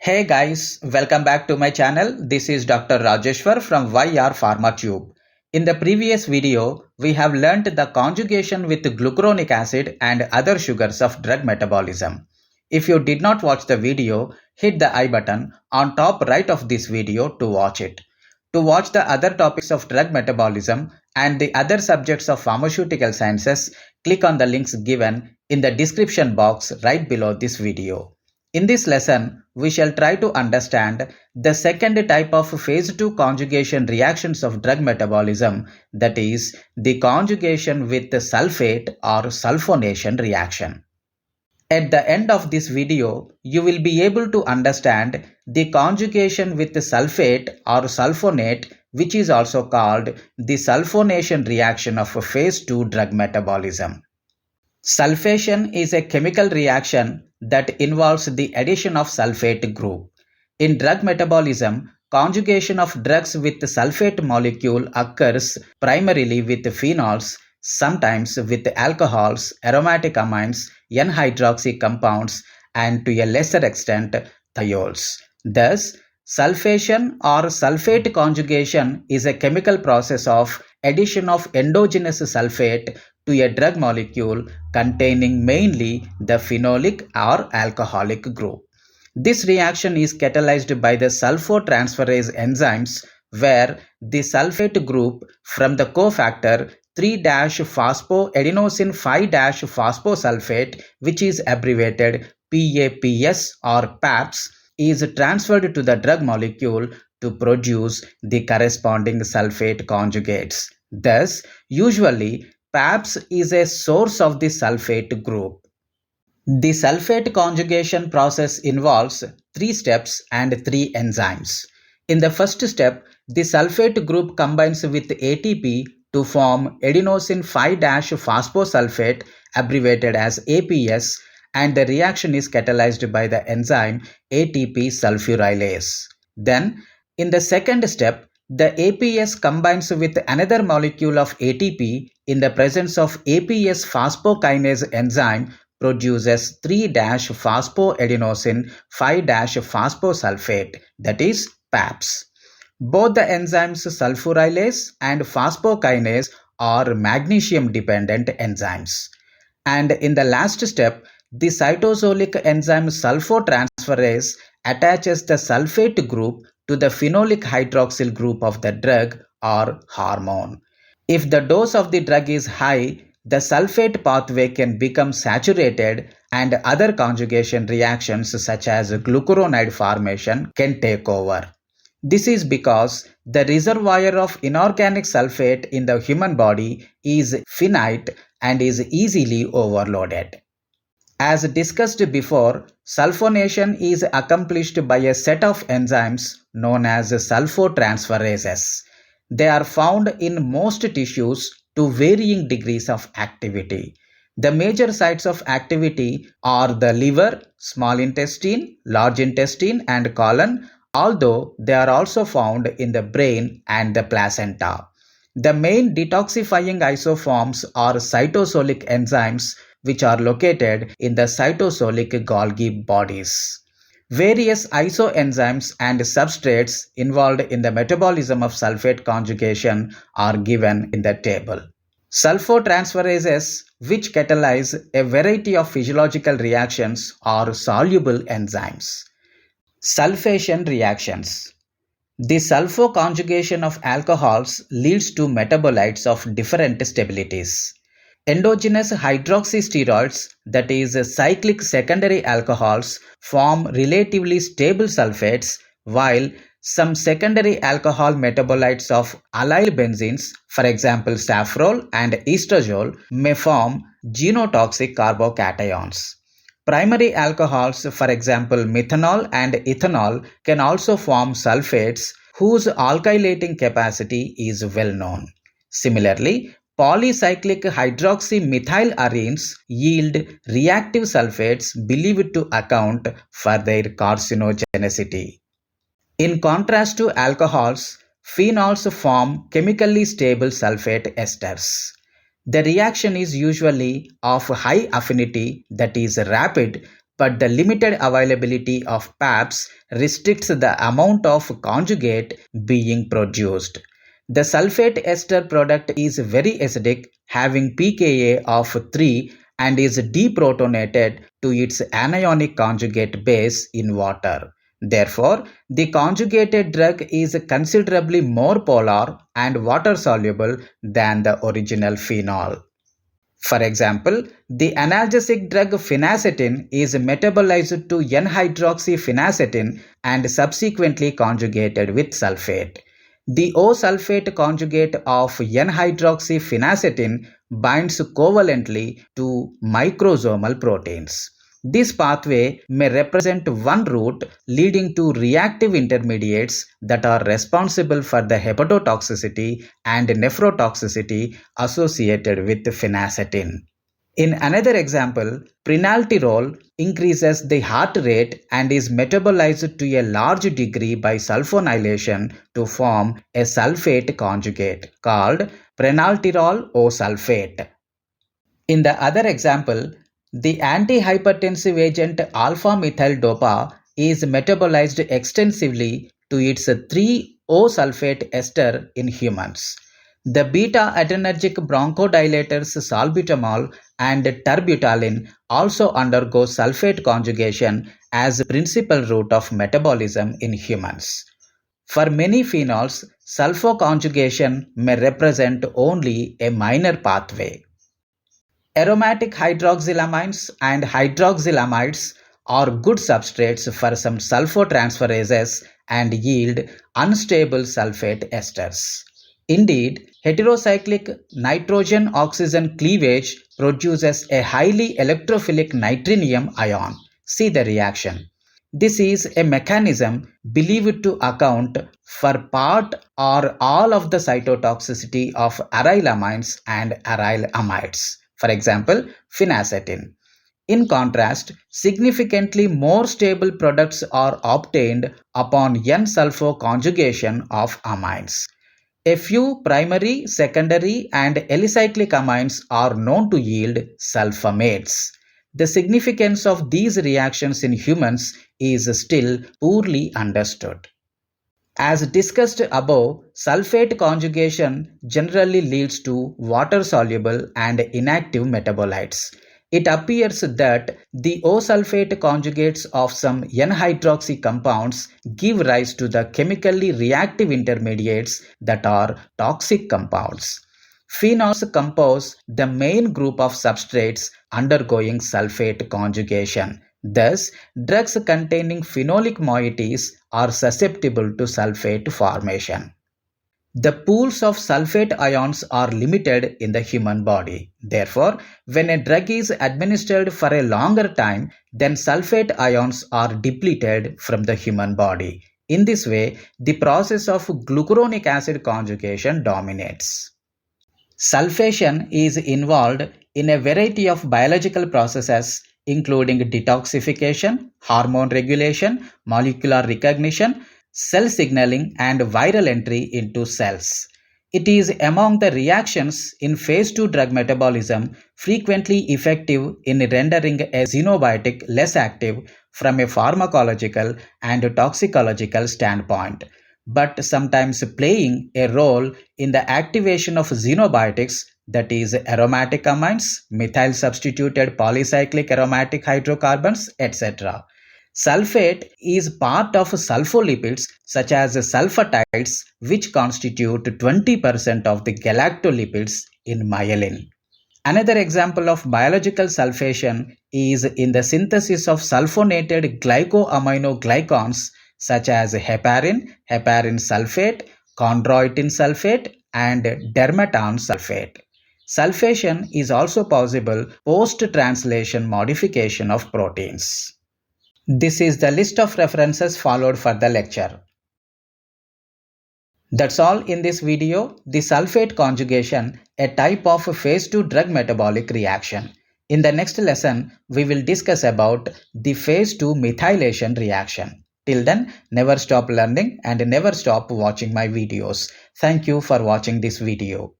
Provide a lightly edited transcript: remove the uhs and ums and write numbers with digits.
Hey guys, welcome back to my channel. This is Dr. Rajeshwar from YR PharmaTube. In the previous video, we have learnt the conjugation with glucuronic acid and other sugars of drug metabolism. If you did not watch the video, hit the I button on top right of this video to watch it. To watch the other topics of drug metabolism and the other subjects of pharmaceutical sciences, click on the links given in the description box right below this video. In this lesson, we shall try to understand the second type of phase 2 conjugation reactions of drug metabolism, that is, the conjugation with the sulfate or sulfonation reaction. At the end of this video, you will be able to understand the conjugation with the sulfate or sulfonate, which is also called the sulfonation reaction of phase 2 drug metabolism. Sulfation is a chemical reaction that involves the addition of sulfate group. In drug metabolism, conjugation of drugs with the sulfate molecule occurs primarily with phenols, sometimes with alcohols, aromatic amines, N-hydroxy compounds, and to a lesser extent, thiols. Thus, sulfation or sulfate conjugation is a chemical process of addition of endogenous sulfate to a drug molecule containing mainly the phenolic or alcoholic group. This reaction is catalyzed by the sulfotransferase enzymes, where the sulfate group from the cofactor 3-phosphoadenosine 5-phosphosulfate, which is abbreviated PAPS or PAPS, is transferred to the drug molecule to produce the corresponding sulfate conjugates. Thus, usually PAPS is a source of the sulfate group. The sulfate conjugation process involves 3 steps and 3 enzymes. In the first step, the sulfate group combines with ATP to form adenosine 5-phosphosulfate, abbreviated as APS, and the reaction is catalyzed by the enzyme ATP sulfurylase. Then, in the second step, the APS combines with another molecule of ATP in the presence of APS phosphokinase enzyme produces 3-phosphoadenosine 5-phosphosulfate, that is PAPS. Both the enzymes sulfurylase and phosphokinase are magnesium-dependent enzymes. And in the last step, the cytosolic enzyme sulfotransferase attaches the sulfate group to the phenolic hydroxyl group of the drug or hormone. If the dose of the drug is high, the sulfate pathway can become saturated and other conjugation reactions such as glucuronide formation can take over. This is because the reservoir of inorganic sulfate in the human body is finite and is easily overloaded. As discussed before, sulfonation is accomplished by a set of enzymes known as sulfotransferases. They are found in most tissues to varying degrees of activity. The major sites of activity are the liver, small intestine, large intestine, and colon, although they are also found in the brain and the placenta. The main detoxifying isoforms are cytosolic enzymes, which are located in the cytosolic Golgi bodies. Various isoenzymes and substrates involved in the metabolism of sulfate conjugation are given in the table. Sulfotransferases, which catalyze a variety of physiological reactions, are soluble enzymes. Sulfation reactions. The sulfoconjugation of alcohols leads to metabolites of different stabilities. Endogenous hydroxysteroids, that is cyclic secondary alcohols, form relatively stable sulfates, while some secondary alcohol metabolites of allyl benzenes, for example safrole and estradiol, may form genotoxic carbocations. Primary alcohols, for example methanol and ethanol, can also form sulfates whose alkylating capacity is well known. Similarly, polycyclic hydroxymethylarenes yield reactive sulfates believed to account for their carcinogenicity. In contrast to alcohols, phenols form chemically stable sulfate esters. The reaction is usually of high affinity, that is rapid, but the limited availability of PAPs restricts the amount of conjugate being produced. The sulfate ester product is very acidic, having pKa of 3 and is deprotonated to its anionic conjugate base in water. Therefore, the conjugated drug is considerably more polar and water-soluble than the original phenol. For example, the analgesic drug phenacetin is metabolized to N-hydroxyphenacetin and subsequently conjugated with sulfate. The O-sulfate conjugate of N-hydroxyphenacetin binds covalently to microsomal proteins. This pathway may represent one route leading to reactive intermediates that are responsible for the hepatotoxicity and nephrotoxicity associated with phenacetin. In another example, prenaltirol increases the heart rate and is metabolized to a large degree by sulfonylation to form a sulfate conjugate called prenaltirol O-sulfate. In the other example, the antihypertensive agent alpha-methyl dopa is metabolized extensively to its 3-O-sulfate ester in humans. The beta-adrenergic bronchodilators salbutamol and terbutaline also undergo sulfate conjugation as principal route of metabolism in humans. For many phenols, sulfoconjugation may represent only a minor pathway. Aromatic hydroxylamines and hydroxylamides are good substrates for some sulfotransferases and yield unstable sulfate esters. Indeed, heterocyclic nitrogen-oxygen cleavage produces a highly electrophilic nitrinium ion. See the reaction. This is a mechanism believed to account for part or all of the cytotoxicity of arylamines and aryl amides. For example, phenacetin. In contrast, significantly more stable products are obtained upon N-sulfo conjugation of amines. A few primary, secondary, and alicyclic amines are known to yield sulfamates. The significance of these reactions in humans is still poorly understood. As discussed above, sulfate conjugation generally leads to water-soluble and inactive metabolites. It appears that the O-sulfate conjugates of some N-hydroxy compounds give rise to the chemically reactive intermediates that are toxic compounds. Phenols compose the main group of substrates undergoing sulfate conjugation. Thus, drugs containing phenolic moieties are susceptible to sulfate formation. The pools of sulfate ions are limited in the human body. Therefore, when a drug is administered for a longer time, then sulfate ions are depleted from the human body. In this way, the process of glucuronic acid conjugation dominates. Sulfation is involved in a variety of biological processes including detoxification, hormone regulation, molecular recognition, cell signaling, and viral entry into cells. It is among the reactions in phase 2 drug metabolism frequently effective in rendering a xenobiotic less active from a pharmacological and toxicological standpoint, but sometimes playing a role in the activation of xenobiotics, that is aromatic amines, methyl substituted polycyclic aromatic hydrocarbons, etc. Sulfate is part of sulfolipids such as sulfatides, which constitute 20% of the galactolipids in myelin. Another example of biological sulfation is in the synthesis of sulfonated glycoaminoglycans such as heparin, heparin sulfate, chondroitin sulfate, and dermatan sulfate. Sulfation is also possible post-translation modification of proteins. This is the list of references followed for the lecture. That's all in this video. The sulfate conjugation, a type of phase 2 drug metabolic reaction. In the next lesson, we will discuss about the phase 2 methylation reaction. Till then, never stop learning and never stop watching my videos. Thank you for watching this video.